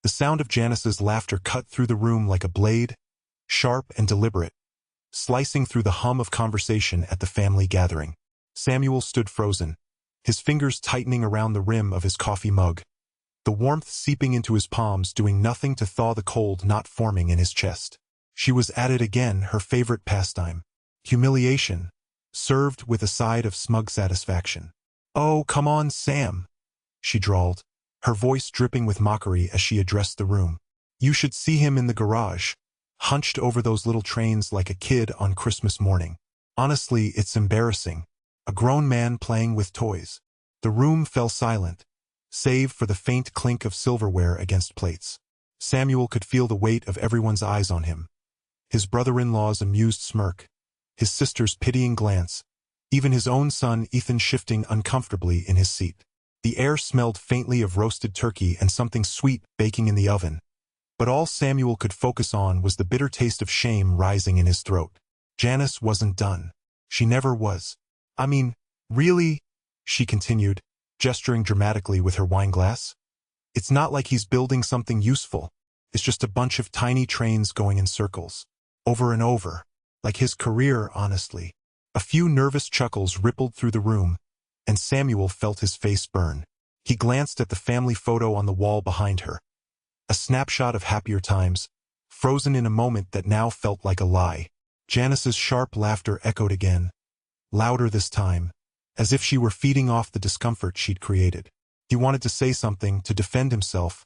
The sound of Janice's laughter cut through the room like a blade, sharp and deliberate, slicing through the hum of conversation at the family gathering. Samuel stood frozen, his fingers tightening around the rim of his coffee mug, the warmth seeping into his palms, doing nothing to thaw the cold knot forming in his chest. She was at it again, her favorite pastime. Humiliation, served with a side of smug satisfaction. "Oh, come on, Sam," she drawled, her voice dripping with mockery as she addressed the room. "You should see him in the garage, hunched over those little trains like a kid on Christmas morning. Honestly, it's embarrassing. A grown man playing with toys." The room fell silent, save for the faint clink of silverware against plates. Samuel could feel the weight of everyone's eyes on him. His brother-in-law's amused smirk, his sister's pitying glance, even his own son Ethan shifting uncomfortably in his seat. The air smelled faintly of roasted turkey and something sweet baking in the oven. But all Samuel could focus on was the bitter taste of shame rising in his throat. Janice wasn't done. She never was. "I mean, really," she continued, gesturing dramatically with her wine glass. "It's not like he's building something useful. It's just a bunch of tiny trains going in circles, over and over. Like his career, honestly." A few nervous chuckles rippled through the room, and Samuel felt his face burn. He glanced at the family photo on the wall behind her. A snapshot of happier times, frozen in a moment that now felt like a lie. Janice's sharp laughter echoed again, louder this time, as if she were feeding off the discomfort she'd created. He wanted to say something, to defend himself,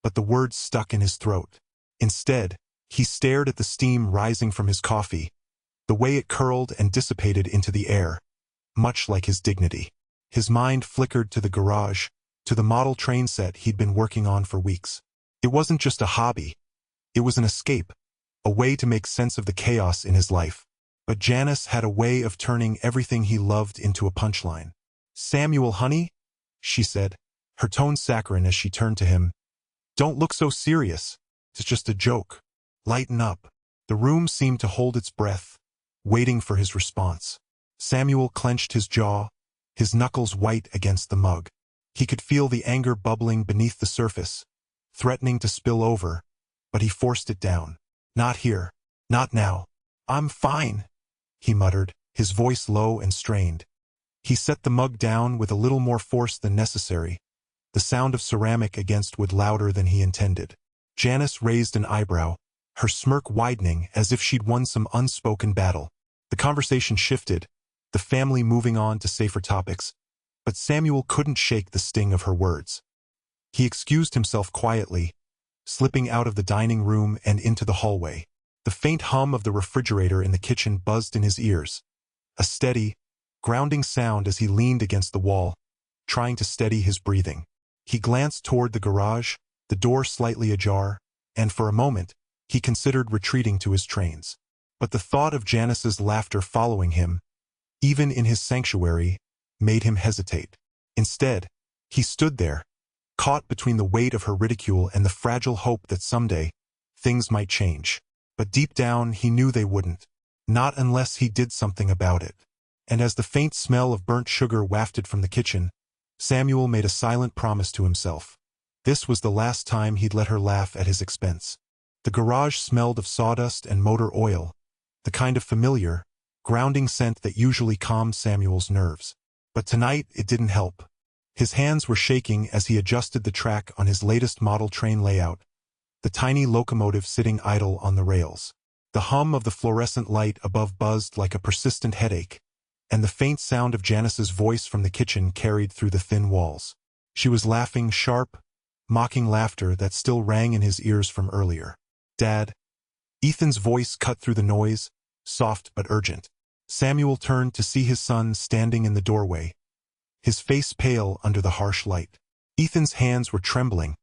but the words stuck in his throat. Instead, he stared at the steam rising from his coffee, the way it curled and dissipated into the air, much like his dignity. His mind flickered to the garage, to the model train set he'd been working on for weeks. It wasn't just a hobby. It was an escape, a way to make sense of the chaos in his life. But Janice had a way of turning everything he loved into a punchline. "Samuel, honey," she said, her tone saccharine as she turned to him. "Don't look so serious. It's just a joke. Lighten up." The room seemed to hold its breath, waiting for his response. Samuel clenched his jaw, his knuckles white against the mug. He could feel the anger bubbling beneath the surface, threatening to spill over, but he forced it down. "Not here. Not now. I'm fine," he muttered, his voice low and strained. He set the mug down with a little more force than necessary, the sound of ceramic against wood louder than he intended. Janice raised an eyebrow, her smirk widening as if she'd won some unspoken battle. The conversation shifted, the family moving on to safer topics, but Samuel couldn't shake the sting of her words. He excused himself quietly, slipping out of the dining room and into the hallway. The faint hum of the refrigerator in the kitchen buzzed in his ears, a steady, grounding sound as he leaned against the wall, trying to steady his breathing. He glanced toward the garage, the door slightly ajar, and for a moment, he considered retreating to his trains. But the thought of Janice's laughter following him, even in his sanctuary, made him hesitate. Instead, he stood there, caught between the weight of her ridicule and the fragile hope that someday, things might change. But deep down, he knew they wouldn't. Not unless he did something about it. And as the faint smell of burnt sugar wafted from the kitchen, Samuel made a silent promise to himself. This was the last time he'd let her laugh at his expense. The garage smelled of sawdust and motor oil, the kind of familiar, grounding scent that usually calmed Samuel's nerves. But tonight it didn't help. His hands were shaking as he adjusted the track on his latest model train layout, the tiny locomotive sitting idle on the rails. The hum of the fluorescent light above buzzed like a persistent headache, and the faint sound of Janice's voice from the kitchen carried through the thin walls. She was laughing, sharp, mocking laughter that still rang in his ears from earlier. "Dad." Ethan's voice cut through the noise, soft but urgent. Samuel turned to see his son standing in the doorway, his face pale under the harsh light. Ethan's hands were trembling,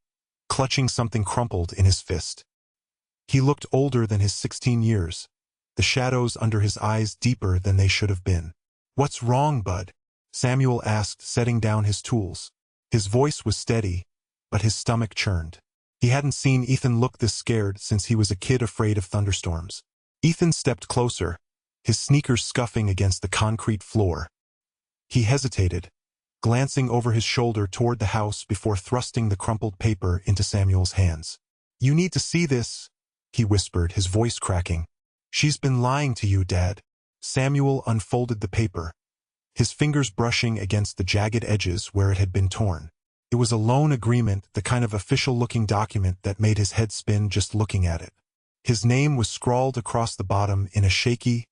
clutching something crumpled in his fist. He looked older than his 16 years, the shadows under his eyes deeper than they should have been. "What's wrong, bud?" Samuel asked, setting down his tools. His voice was steady, but his stomach churned. He hadn't seen Ethan look this scared since he was a kid afraid of thunderstorms. Ethan stepped closer, his sneakers scuffing against the concrete floor. He hesitated, glancing over his shoulder toward the house before thrusting the crumpled paper into Samuel's hands. "You need to see this," he whispered, his voice cracking. "She's been lying to you, Dad." Samuel unfolded the paper, his fingers brushing against the jagged edges where it had been torn. It was a loan agreement, the kind of official-looking document that made his head spin just looking at it. His name was scrawled across the bottom in a shaky,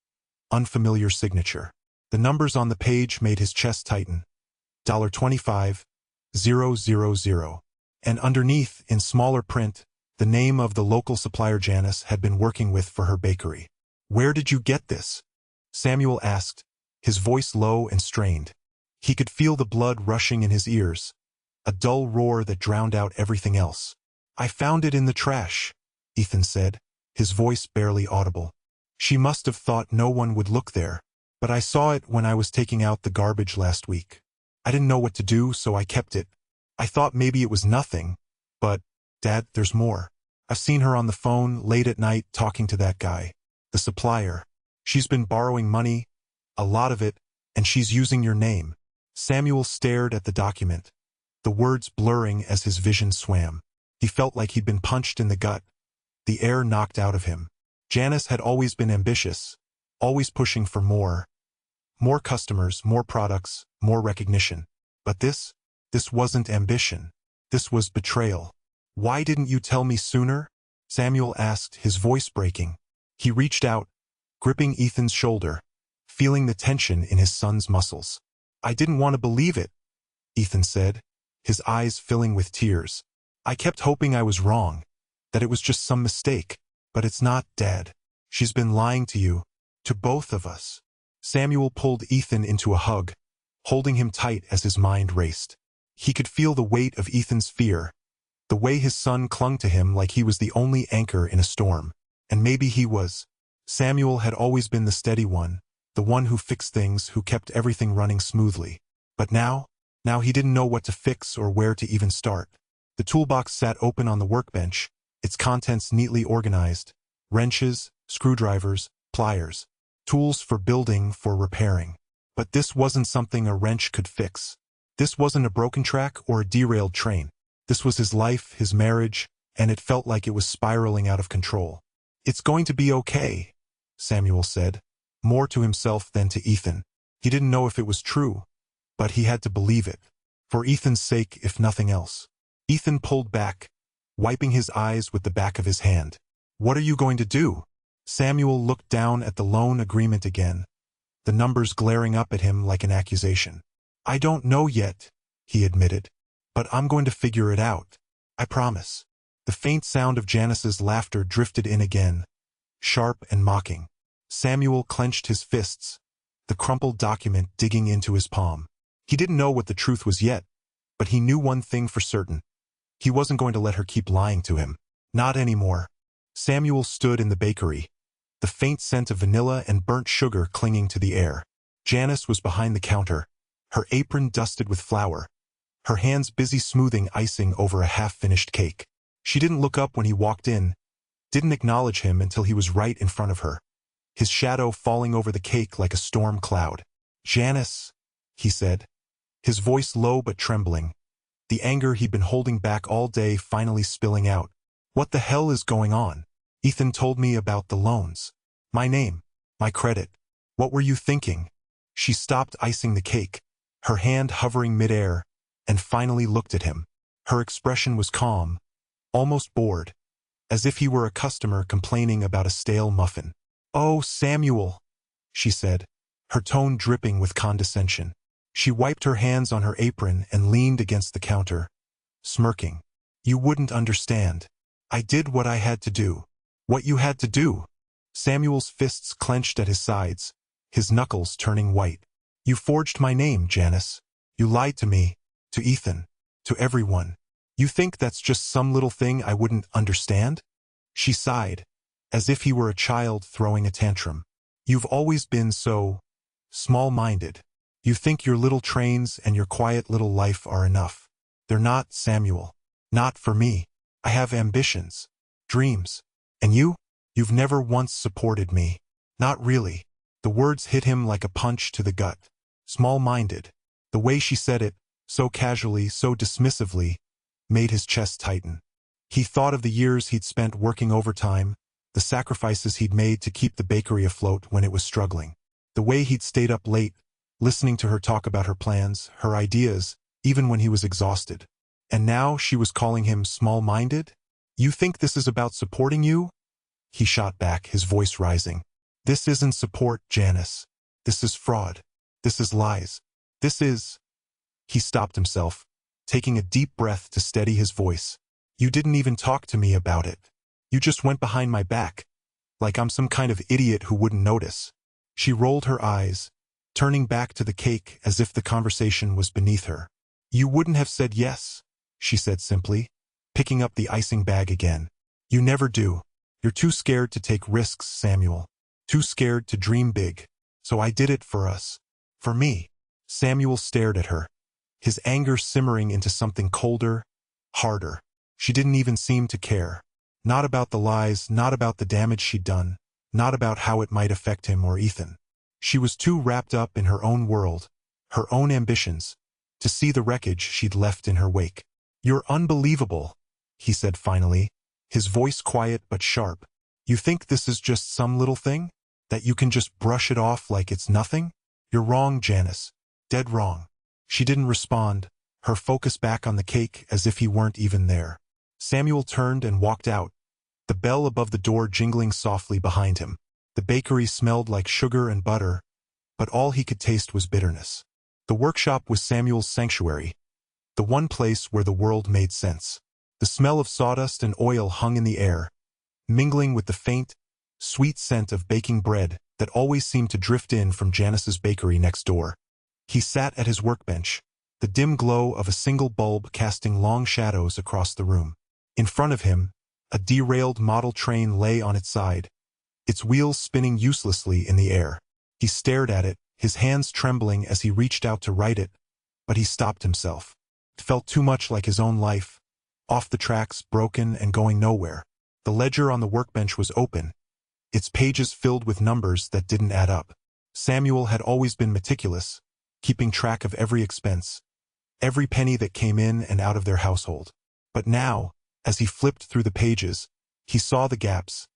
unfamiliar signature. The numbers on the page made his chest tighten. $25,000. And underneath, in smaller print, the name of the local supplier Janice had been working with for her bakery. "Where did you get this?" Samuel asked, his voice low and strained. He could feel the blood rushing in his ears, a dull roar that drowned out everything else. "I found it in the trash," Ethan said, his voice barely audible. "She must have thought no one would look there, but I saw it when I was taking out the garbage last week. I didn't know what to do, so I kept it. I thought maybe it was nothing, but, Dad, there's more. I've seen her on the phone late at night talking to that guy, the supplier. She's been borrowing money, a lot of it, and she's using your name." Samuel stared at the document, the words blurring as his vision swam. He felt like he'd been punched in the gut, the air knocked out of him. Janice had always been ambitious, always pushing for more. More customers, more products, more recognition. But this wasn't ambition. This was betrayal. "Why didn't you tell me sooner?" Samuel asked, his voice breaking. He reached out, gripping Ethan's shoulder, feeling the tension in his son's muscles. "I didn't want to believe it," Ethan said, his eyes filling with tears. "I kept hoping I was wrong, that it was just some mistake. But it's not, Dad. She's been lying to you, to both of us." Samuel pulled Ethan into a hug, holding him tight as his mind raced. He could feel the weight of Ethan's fear, the way his son clung to him like he was the only anchor in a storm. And maybe he was. Samuel had always been the steady one, the one who fixed things, who kept everything running smoothly. But now he didn't know what to fix or where to even start. The toolbox sat open on the workbench, its contents neatly organized: wrenches, screwdrivers, pliers, tools for building, for repairing. But this wasn't something a wrench could fix. This wasn't a broken track or a derailed train. This was his life, his marriage, and it felt like it was spiraling out of control. "It's going to be okay," Samuel said, more to himself than to Ethan. He didn't know if it was true, but he had to believe it, for Ethan's sake if nothing else. Ethan pulled back, wiping his eyes with the back of his hand. "What are you going to do?" Samuel looked down at the loan agreement again, the numbers glaring up at him like an accusation. "I don't know yet," he admitted, "but I'm going to figure it out. I promise." The faint sound of Janice's laughter drifted in again, sharp and mocking. Samuel clenched his fists, the crumpled document digging into his palm. He didn't know what the truth was yet, but he knew one thing for certain. He wasn't going to let her keep lying to him. Not anymore. Samuel stood in the bakery, the faint scent of vanilla and burnt sugar clinging to the air. Janice was behind the counter, her apron dusted with flour, her hands busy smoothing icing over a half-finished cake. She didn't look up when he walked in, didn't acknowledge him until he was right in front of her, his shadow falling over the cake like a storm cloud. "Janice," he said, his voice low but trembling, the anger he'd been holding back all day finally spilling out. "What the hell is going on? Ethan told me about the loans. My name, my credit. What were you thinking?" She stopped icing the cake, her hand hovering midair, and finally looked at him. Her expression was calm, almost bored, as if he were a customer complaining about a stale muffin. "Oh, Samuel," she said, her tone dripping with condescension. She wiped her hands on her apron and leaned against the counter, smirking. "You wouldn't understand. I did what I had to do." "What you had to do?" Samuel's fists clenched at his sides, his knuckles turning white. "You forged my name, Janice. You lied to me, to Ethan, to everyone. You think that's just some little thing I wouldn't understand?" She sighed, as if he were a child throwing a tantrum. "You've always been so small-minded. You think your little trains and your quiet little life are enough. They're not, Samuel. Not for me. I have ambitions, dreams. And you've never once supported me. Not really." The words hit him like a punch to the gut. Small-minded. The way she said it, so casually, so dismissively, made his chest tighten. He thought of the years he'd spent working overtime, the sacrifices he'd made to keep the bakery afloat when it was struggling. The way he'd stayed up late, listening to her talk about her plans, her ideas, even when he was exhausted. And now she was calling him small-minded? You think this is about supporting you? He shot back, his voice rising. This isn't support, Janice. This is fraud. This is lies. This is... He stopped himself, taking a deep breath to steady his voice. You didn't even talk to me about it. You just went behind my back, like I'm some kind of idiot who wouldn't notice. She rolled her eyes, turning back to the cake as if the conversation was beneath her. You wouldn't have said yes, she said simply, picking up the icing bag again. You never do. You're too scared to take risks, Samuel. Too scared to dream big. So I did it for us. For me. Samuel stared at her, his anger simmering into something colder, harder. She didn't even seem to care. Not about the lies, not about the damage she'd done, not about how it might affect him or Ethan. She was too wrapped up in her own world, her own ambitions, to see the wreckage she'd left in her wake. You're unbelievable, he said finally, his voice quiet but sharp. You think this is just some little thing? That you can just brush it off like it's nothing? You're wrong, Janice. Dead wrong. She didn't respond, her focus back on the cake as if he weren't even there. Samuel turned and walked out, the bell above the door jingling softly behind him. The bakery smelled like sugar and butter, but all he could taste was bitterness. The workshop was Samuel's sanctuary, the one place where the world made sense. The smell of sawdust and oil hung in the air, mingling with the faint, sweet scent of baking bread that always seemed to drift in from Janice's bakery next door. He sat at his workbench, the dim glow of a single bulb casting long shadows across the room. In front of him, a derailed model train lay on its side, its wheels spinning uselessly in the air. He stared at it, his hands trembling as he reached out to right it, but he stopped himself. It felt too much like his own life, off the tracks, broken and going nowhere. The ledger on the workbench was open, its pages filled with numbers that didn't add up. Samuel had always been meticulous, keeping track of every expense, every penny that came in and out of their household. But now, as he flipped through the pages, he saw the gaps,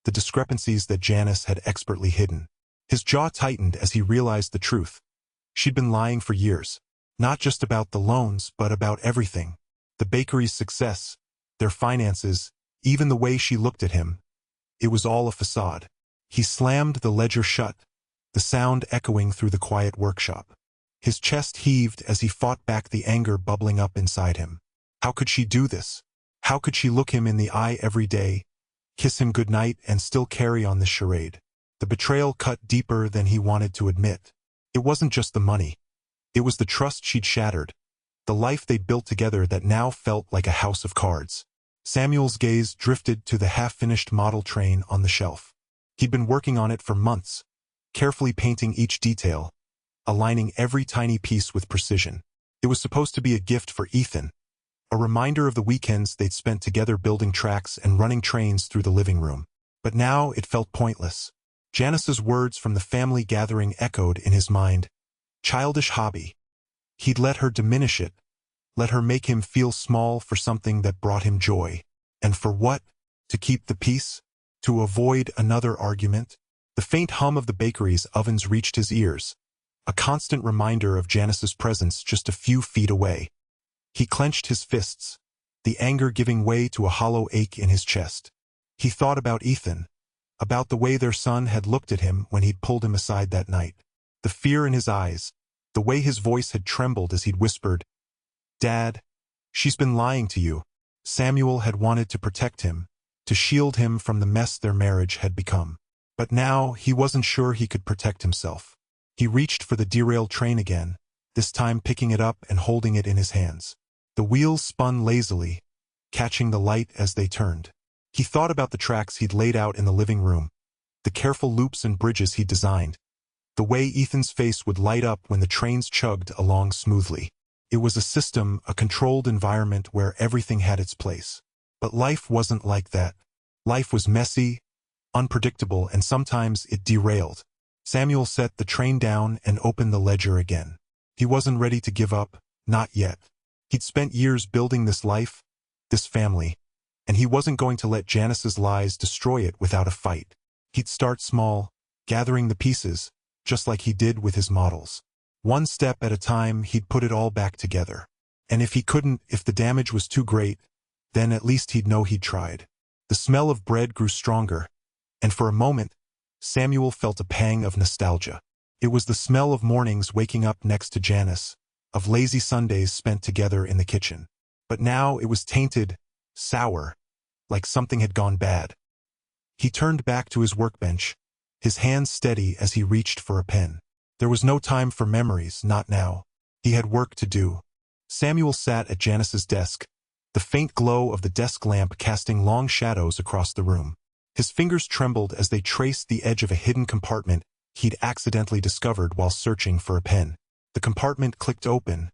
the discrepancies that Janice had expertly hidden. His jaw tightened as he realized the truth. She'd been lying for years, not just about the loans, but about everything. The bakery's success, their finances, even the way she looked at him. It was all a facade. He slammed the ledger shut, the sound echoing through the quiet workshop. His chest heaved as he fought back the anger bubbling up inside him. How could she do this? How could she look him in the eye every day, kiss him goodnight, and still carry on this charade? The betrayal cut deeper than he wanted to admit. It wasn't just the money. It was the trust she'd shattered, the life they'd built together that now felt like a house of cards. Samuel's gaze drifted to the half-finished model train on the shelf. He'd been working on it for months, carefully painting each detail, aligning every tiny piece with precision. It was supposed to be a gift for Ethan, a reminder of the weekends they'd spent together building tracks and running trains through the living room. But now it felt pointless. Janice's words from the family gathering echoed in his mind. Childish hobby. He'd let her diminish it, let her make him feel small for something that brought him joy. And for what? To keep the peace? To avoid another argument? The faint hum of the bakery's ovens reached his ears, a constant reminder of Janice's presence just a few feet away. He clenched his fists, the anger giving way to a hollow ache in his chest. He thought about Ethan, about the way their son had looked at him when he'd pulled him aside that night. The fear in his eyes, the way his voice had trembled as he'd whispered, "Dad, she's been lying to you." Samuel had wanted to protect him, to shield him from the mess their marriage had become. But now he wasn't sure he could protect himself. He reached for the derailed train again, this time picking it up and holding it in his hands. The wheels spun lazily, catching the light as they turned. He thought about the tracks he'd laid out in the living room, the careful loops and bridges he'd designed, the way Ethan's face would light up when the trains chugged along smoothly. It was a system, a controlled environment where everything had its place. But life wasn't like that. Life was messy, unpredictable, and sometimes it derailed. Samuel set the train down and opened the ledger again. He wasn't ready to give up, Not yet. He'd spent years building this life, this family, and he wasn't going to let Janice's lies destroy it without a fight. He'd start small, gathering the pieces, just like he did with his models. One step at a time, he'd put it all back together. And if he couldn't, if the damage was too great, then at least he'd know he'd tried. The smell of bread grew stronger, and for a moment, Samuel felt a pang of nostalgia. It was the smell of mornings waking up next to Janice, of lazy Sundays spent together in the kitchen. But now it was tainted, sour, like something had gone bad. He turned back to his workbench, his hands steady as he reached for a pen. There was no time for memories, not now. He had work to do. Samuel sat at Janice's desk, the faint glow of the desk lamp casting long shadows across the room. His fingers trembled as they traced the edge of a hidden compartment he'd accidentally discovered while searching for a pen. The compartment clicked open,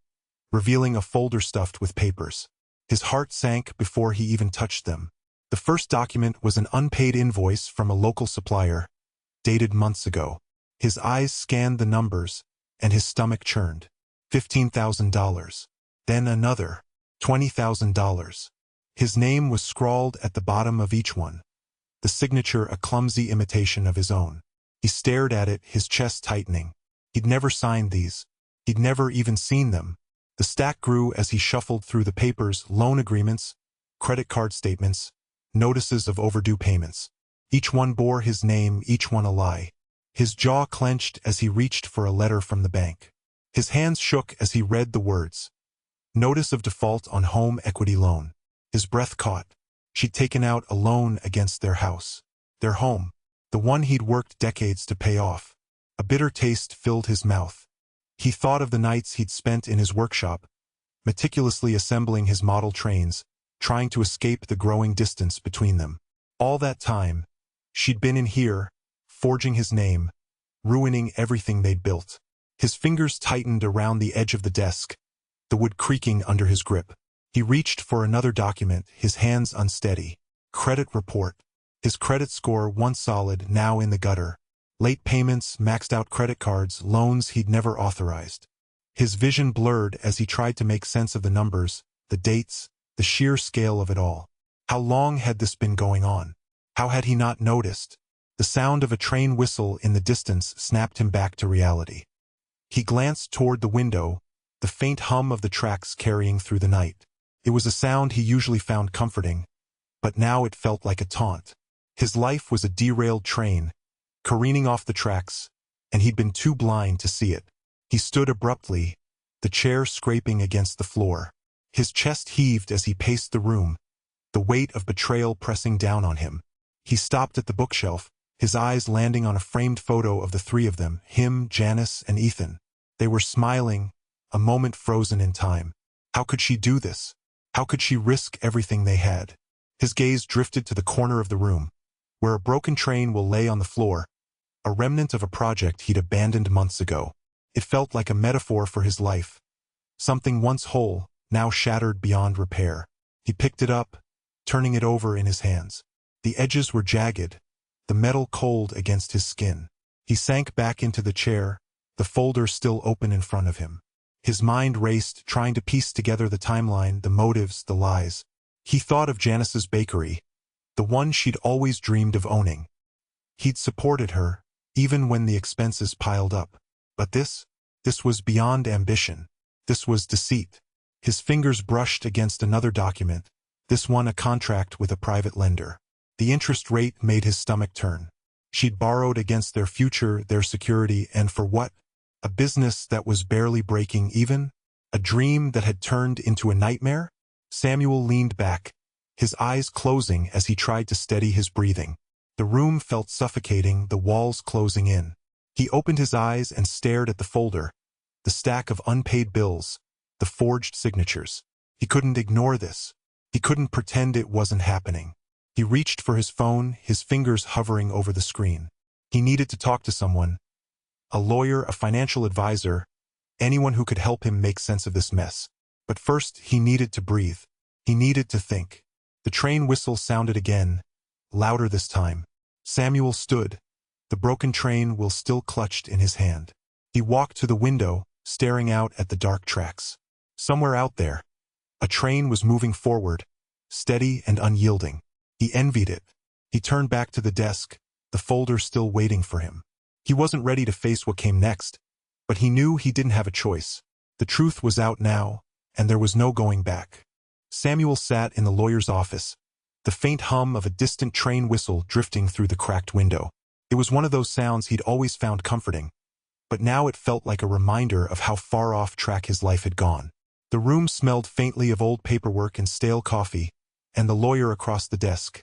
revealing a folder stuffed with papers. His heart sank before he even touched them. The first document was an unpaid invoice from a local supplier, dated months ago. His eyes scanned the numbers, and his stomach churned. $15,000. Then another. $20,000. His name was scrawled at the bottom of each one, the signature a clumsy imitation of his own. He stared at it, his chest tightening. He'd never signed these. He'd never even seen them. The stack grew as he shuffled through the papers, loan agreements, credit card statements, notices of overdue payments. Each one bore his name, each one a lie. His jaw clenched as he reached for a letter from the bank. His hands shook as he read the words. Notice of default on home equity loan. His breath caught. She'd taken out a loan against their house. Their home. The one he'd worked decades to pay off. A bitter taste filled his mouth. He thought of the nights he'd spent in his workshop, meticulously assembling his model trains, trying to escape the growing distance between them. All that time, she'd been in here, forging his name, ruining everything they'd built. His fingers tightened around the edge of the desk, the wood creaking under his grip. He reached for another document, his hands unsteady. Credit report. His credit score, once solid, now in the gutter. Late payments, maxed out credit cards, loans he'd never authorized. His vision blurred as he tried to make sense of the numbers, the dates, the sheer scale of it all. How long had this been going on? How had he not noticed? The sound of a train whistle in the distance snapped him back to reality. He glanced toward the window, the faint hum of the tracks carrying through the night. It was a sound he usually found comforting, but now it felt like a taunt. His life was a derailed train, careening off the tracks, and he'd been too blind to see it. He stood abruptly, the chair scraping against the floor. His chest heaved as he paced the room, the weight of betrayal pressing down on him. He stopped at the bookshelf, his eyes landing on a framed photo of the three of them, him, Janice, and Ethan. They were smiling, a moment frozen in time. How could she do this? How could she risk everything they had? His gaze drifted to the corner of the room, where a broken train will lay on the floor, a remnant of a project he'd abandoned months ago. It felt like a metaphor for his life. Something once whole, now shattered beyond repair. He picked it up, turning it over in his hands. The edges were jagged, the metal cold against his skin. He sank back into the chair, the folder still open in front of him. His mind raced, trying to piece together the timeline, the motives, the lies. He thought of Janice's bakery, the one she'd always dreamed of owning. He'd supported her, even when the expenses piled up. But this was beyond ambition. This was deceit. His fingers brushed against another document, this one a contract with a private lender. The interest rate made his stomach turn. She'd borrowed against their future, their security, and for what? A business that was barely breaking even? A dream that had turned into a nightmare? Samuel leaned back, his eyes closing as he tried to steady his breathing. The room felt suffocating, the walls closing in. He opened his eyes and stared at the folder, the stack of unpaid bills, the forged signatures. He couldn't ignore this. He couldn't pretend it wasn't happening. He reached for his phone, his fingers hovering over the screen. He needed to talk to someone. A lawyer, a financial advisor, anyone who could help him make sense of this mess. But first, he needed to breathe. He needed to think. The train whistle sounded again, louder this time. Samuel stood, the broken train wheel still clutched in his hand. He walked to the window, staring out at the dark tracks. Somewhere out there, a train was moving forward, steady and unyielding. He envied it. He turned back to the desk, the folder still waiting for him. He wasn't ready to face what came next, but he knew he didn't have a choice. The truth was out now, and there was no going back. Samuel sat in the lawyer's office, the faint hum of a distant train whistle drifting through the cracked window. It was one of those sounds he'd always found comforting, but now it felt like a reminder of how far off track his life had gone. The room smelled faintly of old paperwork and stale coffee, and the lawyer across the desk,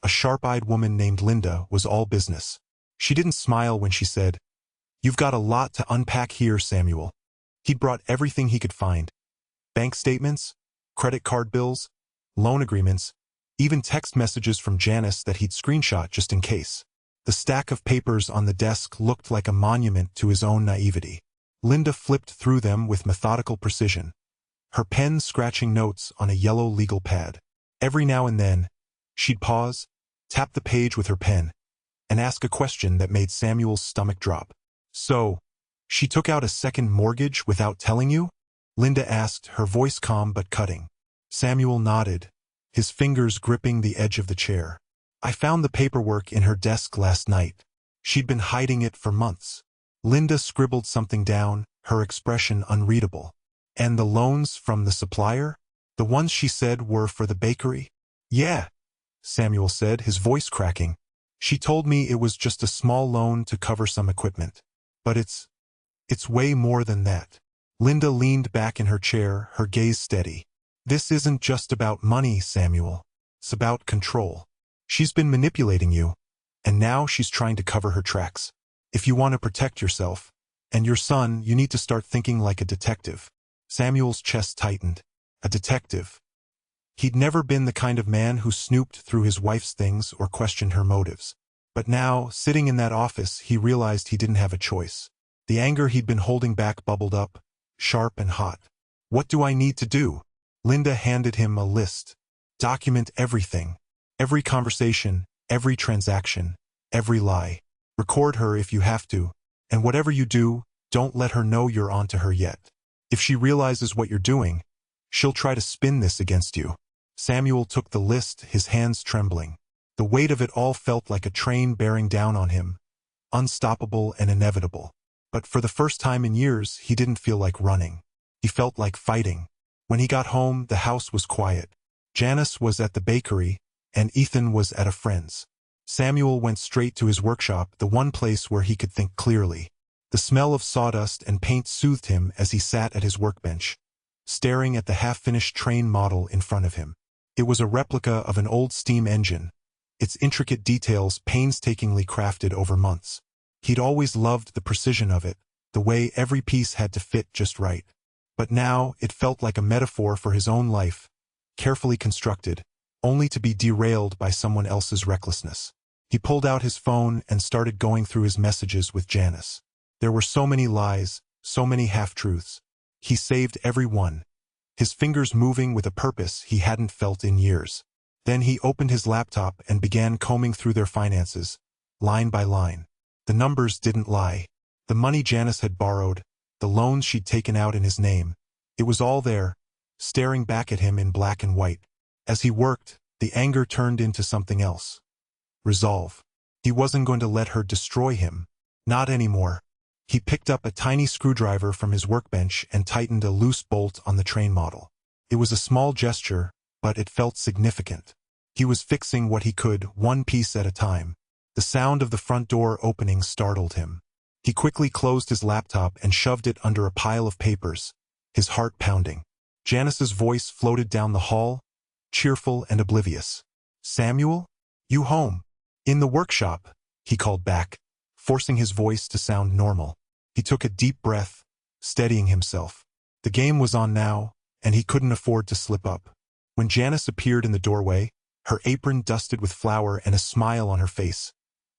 a sharp-eyed woman named Linda, was all business. She didn't smile when she said, "You've got a lot to unpack here, Samuel." He'd brought everything he could find. Bank statements, credit card bills, loan agreements, even text messages from Janice that he'd screenshot just in case. The stack of papers on the desk looked like a monument to his own naivety. Linda flipped through them with methodical precision, her pen scratching notes on a yellow legal pad. Every now and then, she'd pause, tap the page with her pen, and ask a question that made Samuel's stomach drop. "So, she took out a second mortgage without telling you?" Linda asked, her voice calm but cutting. Samuel nodded, his fingers gripping the edge of the chair. "I found the paperwork in her desk last night. She'd been hiding it for months." Linda scribbled something down, her expression unreadable. "And the loans from the supplier? The ones she said were for the bakery?" "Yeah," Samuel said, his voice cracking. "She told me it was just a small loan to cover some equipment. But it's way more than that." Linda leaned back in her chair, her gaze steady. "This isn't just about money, Samuel. It's about control. She's been manipulating you, and now she's trying to cover her tracks. If you want to protect yourself and your son, you need to start thinking like a detective." Samuel's chest tightened. A detective. He'd never been the kind of man who snooped through his wife's things or questioned her motives. But now, sitting in that office, he realized he didn't have a choice. The anger he'd been holding back bubbled up, sharp and hot. "What do I need to do?" Linda handed him a list. "Document everything. Every conversation, every transaction, every lie. Record her if you have to. And whatever you do, don't let her know you're onto her yet. If she realizes what you're doing, she'll try to spin this against you." Samuel took the list, his hands trembling. The weight of it all felt like a train bearing down on him, unstoppable and inevitable. But for the first time in years, he didn't feel like running. He felt like fighting. When he got home, the house was quiet. Janice was at the bakery, and Ethan was at a friend's. Samuel went straight to his workshop, the one place where he could think clearly. The smell of sawdust and paint soothed him as he sat at his workbench, staring at the half-finished train model in front of him. It was a replica of an old steam engine, its intricate details painstakingly crafted over months. He'd always loved the precision of it, the way every piece had to fit just right. But now it felt like a metaphor for his own life, carefully constructed, only to be derailed by someone else's recklessness. He pulled out his phone and started going through his messages with Janice. There were so many lies, so many half-truths. He saved every one, his fingers moving with a purpose he hadn't felt in years. Then he opened his laptop and began combing through their finances, line by line. The numbers didn't lie. The money Janice had borrowed, the loans she'd taken out in his name, it was all there, staring back at him in black and white. As he worked, the anger turned into something else. Resolve. He wasn't going to let her destroy him. Not anymore. He picked up a tiny screwdriver from his workbench and tightened a loose bolt on the train model. It was a small gesture, but it felt significant. He was fixing what he could, one piece at a time. The sound of the front door opening startled him. He quickly closed his laptop and shoved it under a pile of papers, his heart pounding. Janice's voice floated down the hall, cheerful and oblivious. "Samuel? You home?" "In the workshop," he called back, forcing his voice to sound normal. He took a deep breath, steadying himself. The game was on now, and he couldn't afford to slip up. When Janice appeared in the doorway, her apron dusted with flour and a smile on her face,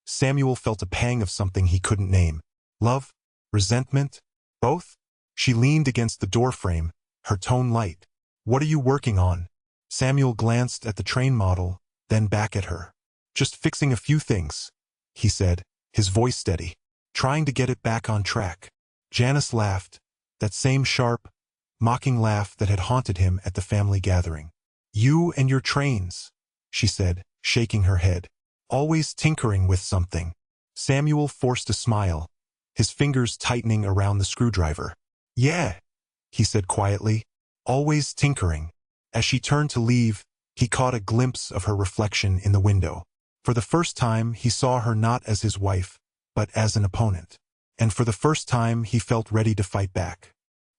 Samuel felt a pang of something he couldn't name. Love? Resentment? Both? She leaned against the doorframe, her tone light. "What are you working on?" Samuel glanced at the train model, then back at her. "Just fixing a few things," he said, his voice steady. "Trying to get it back on track." Janice laughed, that same sharp, mocking laugh that had haunted him at the family gathering. "You and your trains," she said, shaking her head. "Always tinkering with something." Samuel forced a smile, his fingers tightening around the screwdriver. "Yeah," he said quietly, "always tinkering." As she turned to leave, he caught a glimpse of her reflection in the window. For the first time, he saw her not as his wife, but as an opponent. And for the first time, he felt ready to fight back.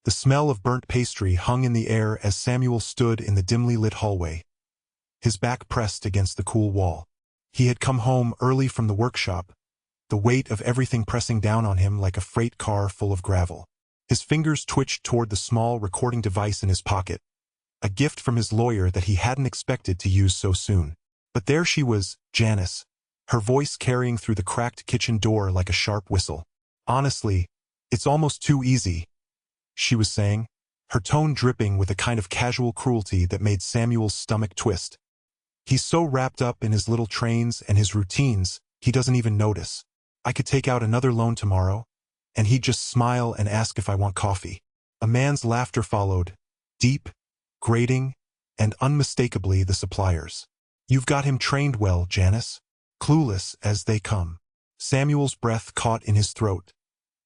The smell of burnt pastry hung in the air as Samuel stood in the dimly lit hallway, his back pressed against the cool wall. He had come home early from the workshop, the weight of everything pressing down on him like a freight car full of gravel. His fingers twitched toward the small recording device in his pocket, a gift from his lawyer that he hadn't expected to use so soon. But there she was, Janice, her voice carrying through the cracked kitchen door like a sharp whistle. "Honestly, it's almost too easy," she was saying, her tone dripping with a kind of casual cruelty that made Samuel's stomach twist. "He's so wrapped up in his little trains and his routines, he doesn't even notice. I could take out another loan tomorrow, and he'd just smile and ask if I want coffee." A man's laughter followed, deep, grating, and unmistakably the supplier's. "You've got him trained well, Janice. Clueless as they come." Samuel's breath caught in his throat,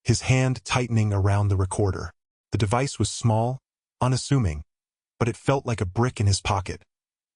his hand tightening around the recorder. The device was small, unassuming, but it felt like a brick in his pocket,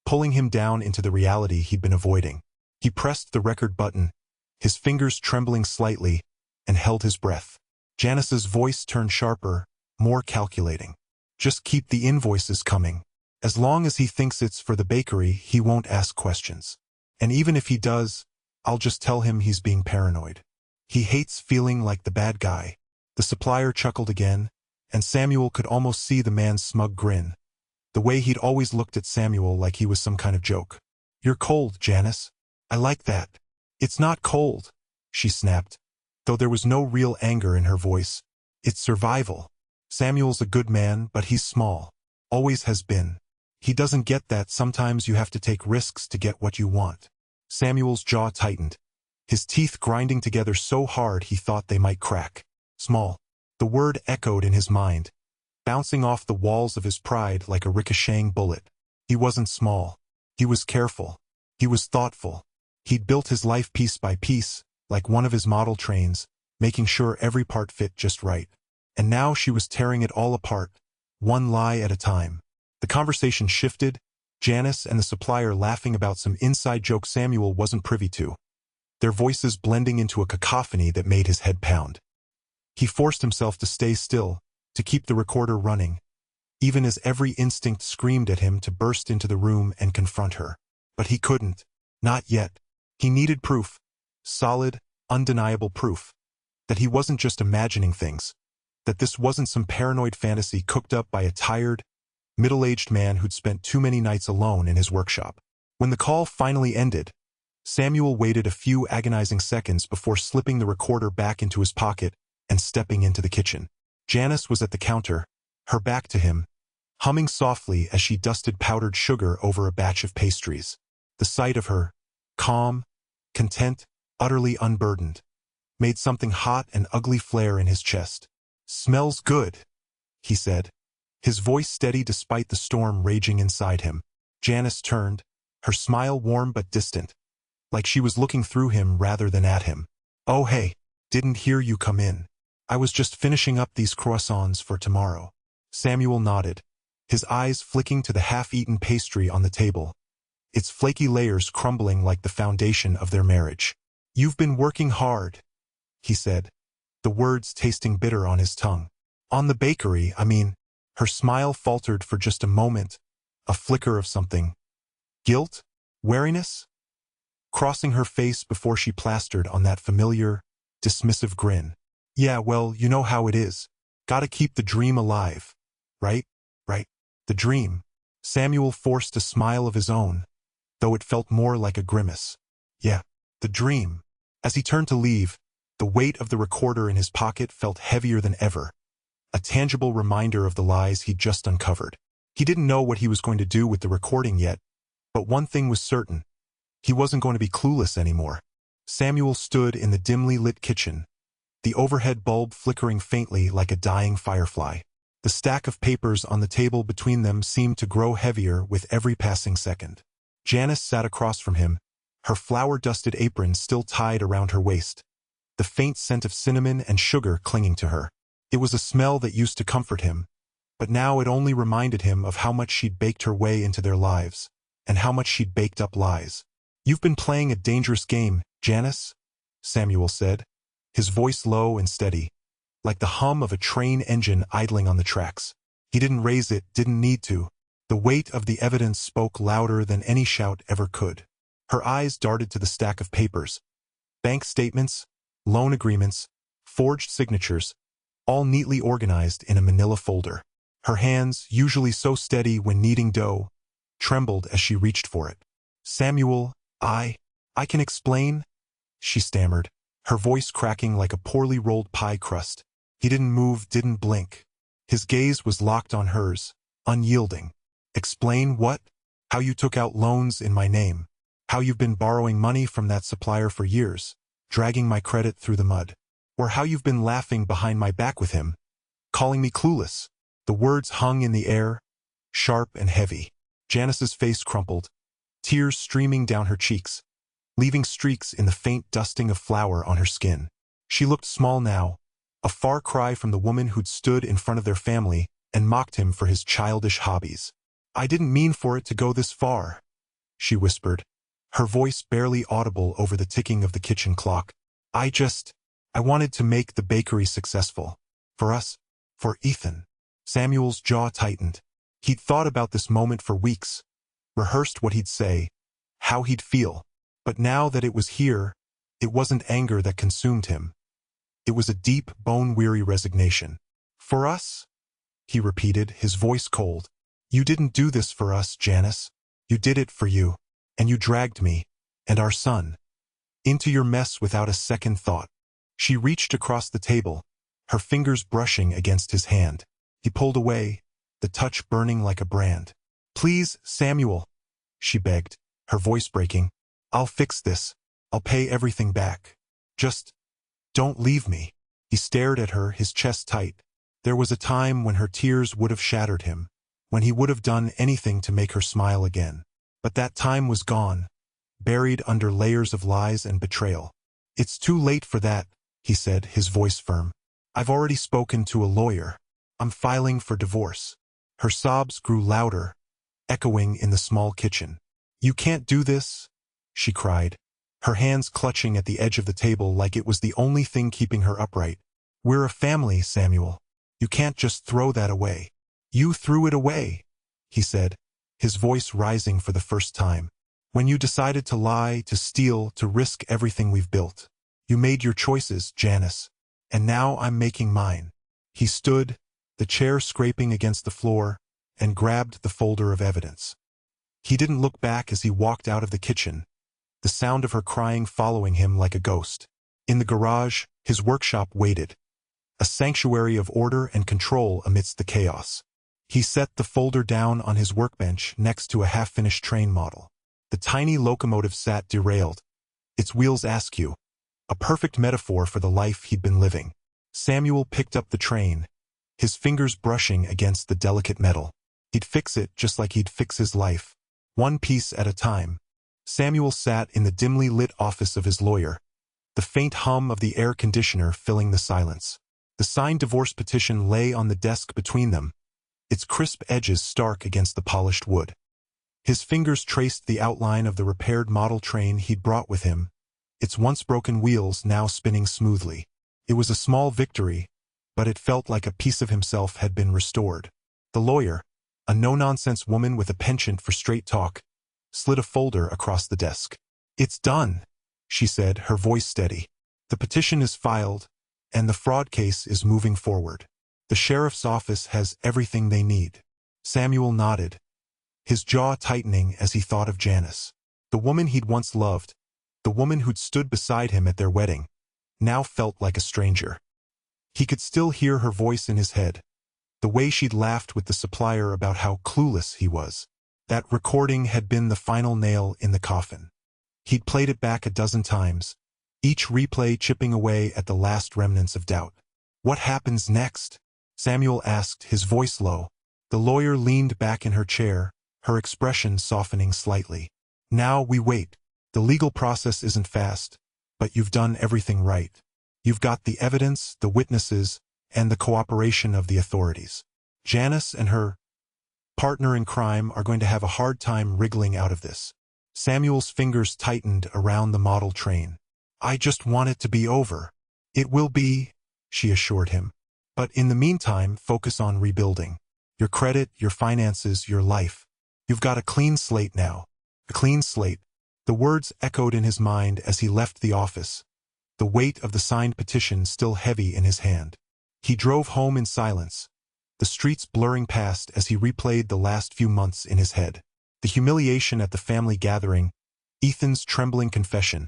pulling him down into the reality he'd been avoiding. He pressed the record button, his fingers trembling slightly, and held his breath. Janice's voice turned sharper, more calculating. "Just keep the invoices coming. As long as he thinks it's for the bakery, he won't ask questions. And even if he does, I'll just tell him he's being paranoid. He hates feeling like the bad guy." The supplier chuckled again, and Samuel could almost see the man's smug grin, the way he'd always looked at Samuel like he was some kind of joke. "You're cold, Janice. I like that." "It's not cold," she snapped, though there was no real anger in her voice. "It's survival. Samuel's a good man, but he's small. Always has been. He doesn't get that sometimes you have to take risks to get what you want." Samuel's jaw tightened, his teeth grinding together so hard he thought they might crack. Small. The word echoed in his mind, bouncing off the walls of his pride like a ricocheting bullet. He wasn't small. He was careful. He was thoughtful. He'd built his life piece by piece, like one of his model trains, making sure every part fit just right. And now she was tearing it all apart, one lie at a time. The conversation shifted, Janice and the supplier laughing about some inside joke Samuel wasn't privy to, their voices blending into a cacophony that made his head pound. He forced himself to stay still, to keep the recorder running, even as every instinct screamed at him to burst into the room and confront her. But he couldn't. Not yet. He needed proof. Solid, undeniable proof. That he wasn't just imagining things. That this wasn't some paranoid fantasy cooked up by a tired, middle-aged man who'd spent too many nights alone in his workshop. When the call finally ended, Samuel waited a few agonizing seconds before slipping the recorder back into his pocket and stepping into the kitchen. Janice was at the counter, her back to him, humming softly as she dusted powdered sugar over a batch of pastries. The sight of her, calm, content, utterly unburdened, made something hot and ugly flare in his chest. "Smells good," he said, his voice steady despite the storm raging inside him. Janice turned, her smile warm but distant, like she was looking through him rather than at him. "Oh hey, didn't hear you come in. I was just finishing up these croissants for tomorrow." Samuel nodded, his eyes flicking to the half-eaten pastry on the table, its flaky layers crumbling like the foundation of their marriage. "You've been working hard," he said, the words tasting bitter on his tongue. "On the bakery, I mean." Her smile faltered for just a moment, a flicker of something. Guilt? Wariness? Crossing her face before she plastered on that familiar, dismissive grin. "Yeah, well, you know how it is. Gotta keep the dream alive. Right? Right. The dream." Samuel forced a smile of his own, though it felt more like a grimace. "Yeah, the dream." As he turned to leave, the weight of the recorder in his pocket felt heavier than ever, a tangible reminder of the lies he'd just uncovered. He didn't know what he was going to do with the recording yet, but one thing was certain. He wasn't going to be clueless anymore. Samuel stood in the dimly lit kitchen, the overhead bulb flickering faintly like a dying firefly. The stack of papers on the table between them seemed to grow heavier with every passing second. Janice sat across from him, her flour-dusted apron still tied around her waist, the faint scent of cinnamon and sugar clinging to her. It was a smell that used to comfort him, but now it only reminded him of how much she'd baked her way into their lives, and how much she'd baked up lies. "You've been playing a dangerous game, Janice," Samuel said, his voice low and steady, like the hum of a train engine idling on the tracks. He didn't raise it, didn't need to. The weight of the evidence spoke louder than any shout ever could. Her eyes darted to the stack of papers. Bank statements, loan agreements, forged signatures, all neatly organized in a manila folder. Her hands, usually so steady when kneading dough, trembled as she reached for it. "Samuel, I can explain," she stammered, her voice cracking like a poorly rolled pie crust. He didn't move, didn't blink. His gaze was locked on hers, unyielding. "Explain what? How you took out loans in my name. How you've been borrowing money from that supplier for years, dragging my credit through the mud. Or how you've been laughing behind my back with him, calling me clueless." The words hung in the air, sharp and heavy. Janice's face crumpled, tears streaming down her cheeks, leaving streaks in the faint dusting of flour on her skin. She looked small now, a far cry from the woman who'd stood in front of their family and mocked him for his childish hobbies. "I didn't mean for it to go this far," she whispered, her voice barely audible over the ticking of the kitchen clock. I wanted to make the bakery successful. For us, for Ethan." Samuel's jaw tightened. He'd thought about this moment for weeks, rehearsed what he'd say, how he'd feel. But now that it was here, it wasn't anger that consumed him. It was a deep, bone-weary resignation. "For us?" he repeated, his voice cold. "You didn't do this for us, Janice. You did it for you. And you dragged me, and our son, into your mess without a second thought." She reached across the table, her fingers brushing against his hand. He pulled away, the touch burning like a brand. "Please, Samuel," she begged, her voice breaking. "I'll fix this. I'll pay everything back. Just don't leave me." He stared at her, his chest tight. There was a time when her tears would have shattered him, when he would have done anything to make her smile again. But that time was gone, buried under layers of lies and betrayal. "It's too late for that," he said, his voice firm. "I've already spoken to a lawyer. I'm filing for divorce." Her sobs grew louder, echoing in the small kitchen. "You can't do this," she cried, her hands clutching at the edge of the table like it was the only thing keeping her upright. "We're a family, Samuel. You can't just throw that away." "You threw it away," he said, his voice rising for the first time. "When you decided to lie, to steal, to risk everything we've built. You made your choices, Janice, and now I'm making mine." He stood, the chair scraping against the floor, and grabbed the folder of evidence. He didn't look back as he walked out of the kitchen, the sound of her crying following him like a ghost. In the garage, his workshop waited, a sanctuary of order and control amidst the chaos. He set the folder down on his workbench next to a half-finished train model. The tiny locomotive sat derailed, its wheels askew, a perfect metaphor for the life he'd been living. Samuel picked up the train, his fingers brushing against the delicate metal. He'd fix it just like he'd fix his life, one piece at a time. Samuel sat in the dimly lit office of his lawyer, the faint hum of the air conditioner filling the silence. The signed divorce petition lay on the desk between them, its crisp edges stark against the polished wood. His fingers traced the outline of the repaired model train he'd brought with him, its once broken wheels now spinning smoothly. It was a small victory, but it felt like a piece of himself had been restored. The lawyer, a no-nonsense woman with a penchant for straight talk, slid a folder across the desk. "It's done," she said, her voice steady. "The petition is filed, and the fraud case is moving forward. The sheriff's office has everything they need." Samuel nodded, his jaw tightening as he thought of Janice. The woman he'd once loved, the woman who'd stood beside him at their wedding, now felt like a stranger. He could still hear her voice in his head, the way she'd laughed with the supplier about how clueless he was. That recording had been the final nail in the coffin. He'd played it back a dozen times, each replay chipping away at the last remnants of doubt. What happens next? Samuel asked, his voice low. The lawyer leaned back in her chair, her expression softening slightly. Now we wait. The legal process isn't fast, but you've done everything right. You've got the evidence, the witnesses, and the cooperation of the authorities. Janice and her partner in crime are going to have a hard time wriggling out of this. Samuel's fingers tightened around the model train. I just want it to be over. It will be, she assured him. But in the meantime, focus on rebuilding. Your credit, your finances, your life. You've got a clean slate now. A clean slate. The words echoed in his mind as he left the office, the weight of the signed petition still heavy in his hand. He drove home in silence, the streets blurring past as he replayed the last few months in his head. The humiliation at the family gathering, Ethan's trembling confession,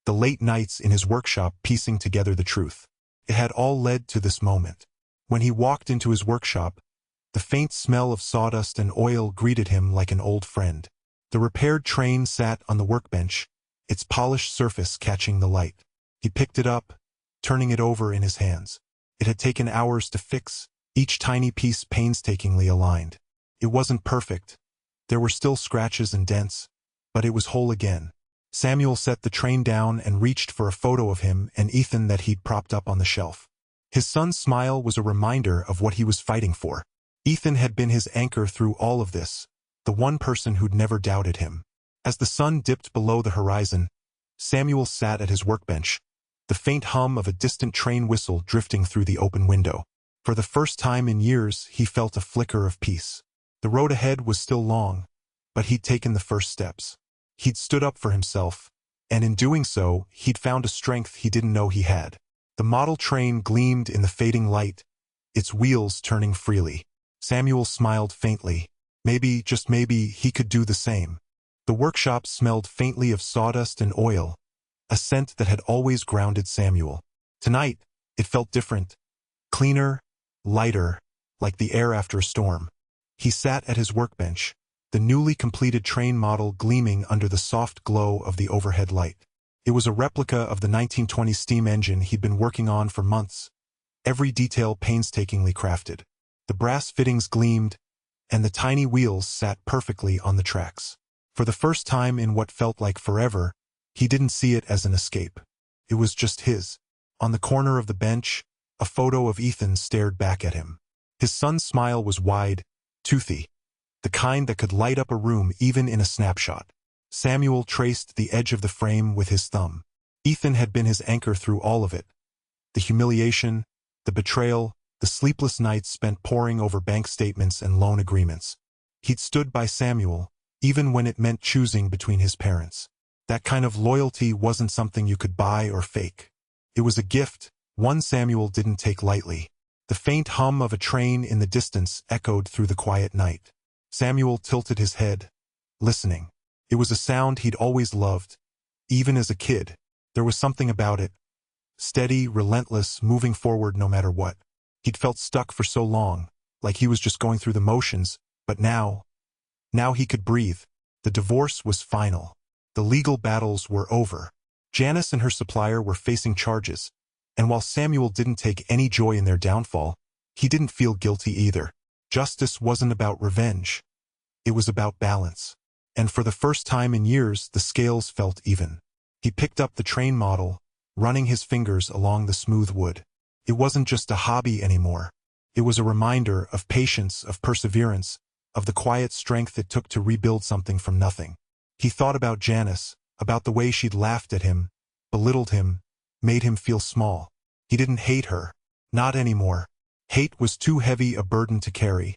the late nights in his workshop piecing together the truth. It had all led to this moment. When he walked into his workshop, the faint smell of sawdust and oil greeted him like an old friend. The repaired train sat on the workbench, its polished surface catching the light. He picked it up, turning it over in his hands. It had taken hours to fix, each tiny piece painstakingly aligned. It wasn't perfect. There were still scratches and dents, but it was whole again. Samuel set the train down and reached for a photo of him and Ethan that he'd propped up on the shelf. His son's smile was a reminder of what he was fighting for. Ethan had been his anchor through all of this, the one person who'd never doubted him. As the sun dipped below the horizon, Samuel sat at his workbench, the faint hum of a distant train whistle drifting through the open window. For the first time in years, he felt a flicker of peace. The road ahead was still long, but he'd taken the first steps. He'd stood up for himself, and in doing so, he'd found a strength he didn't know he had. The model train gleamed in the fading light, its wheels turning freely. Samuel smiled faintly. Maybe, just maybe, he could do the same. The workshop smelled faintly of sawdust and oil, a scent that had always grounded Samuel. Tonight, it felt different. Cleaner, lighter, like the air after a storm. He sat at his workbench, the newly completed train model gleaming under the soft glow of the overhead light. It was a replica of the 1920 steam engine he'd been working on for months, every detail painstakingly crafted. The brass fittings gleamed, and the tiny wheels sat perfectly on the tracks. For the first time in what felt like forever, he didn't see it as an escape. It was just his. On the corner of the bench, a photo of Ethan stared back at him. His son's smile was wide, toothy, the kind that could light up a room even in a snapshot. Samuel traced the edge of the frame with his thumb. Ethan had been his anchor through all of it. The humiliation, the betrayal, the sleepless nights spent poring over bank statements and loan agreements. He'd stood by Samuel, even when it meant choosing between his parents. That kind of loyalty wasn't something you could buy or fake. It was a gift, one Samuel didn't take lightly. The faint hum of a train in the distance echoed through the quiet night. Samuel tilted his head, listening. It was a sound he'd always loved, even as a kid. There was something about it. Steady, relentless, moving forward no matter what. He'd felt stuck for so long, like he was just going through the motions, but now he could breathe. The divorce was final. The legal battles were over. Janice and her supplier were facing charges, and while Samuel didn't take any joy in their downfall, he didn't feel guilty either. Justice wasn't about revenge. It was about balance. And for the first time in years, the scales felt even. He picked up the train model, running his fingers along the smooth wood. It wasn't just a hobby anymore. It was a reminder of patience, of perseverance, of the quiet strength it took to rebuild something from nothing. He thought about Janice, about the way she'd laughed at him, belittled him, made him feel small. He didn't hate her. Not anymore. Hate was too heavy a burden to carry,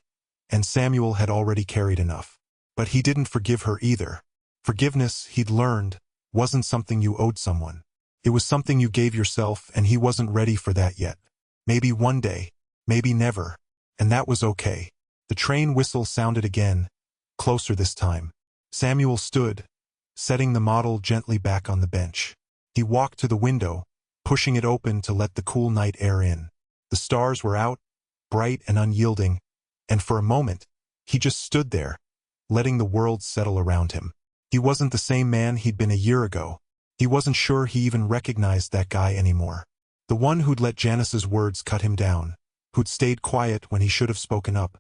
and Samuel had already carried enough. But he didn't forgive her either. Forgiveness, he'd learned, wasn't something you owed someone. It was something you gave yourself, and he wasn't ready for that yet. Maybe one day, maybe never, and that was okay. The train whistle sounded again, closer this time. Samuel stood, setting the model gently back on the bench. He walked to the window, pushing it open to let the cool night air in. The stars were out, bright and unyielding, and for a moment, he just stood there, letting the world settle around him. He wasn't the same man he'd been a year ago. He wasn't sure he even recognized that guy anymore. The one who'd let Janice's words cut him down, who'd stayed quiet when he should have spoken up,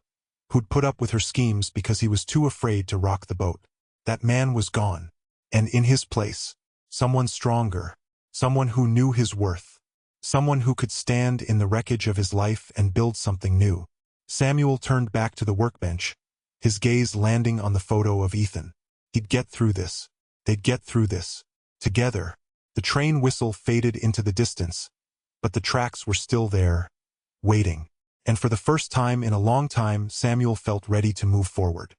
who'd put up with her schemes because he was too afraid to rock the boat. That man was gone, and in his place, someone stronger, someone who knew his worth, someone who could stand in the wreckage of his life and build something new. Samuel turned back to the workbench, his gaze landing on the photo of Ethan. He'd get through this. They'd get through this. Together. The train whistle faded into the distance, but the tracks were still there, waiting. And for the first time in a long time, Samuel felt ready to move forward.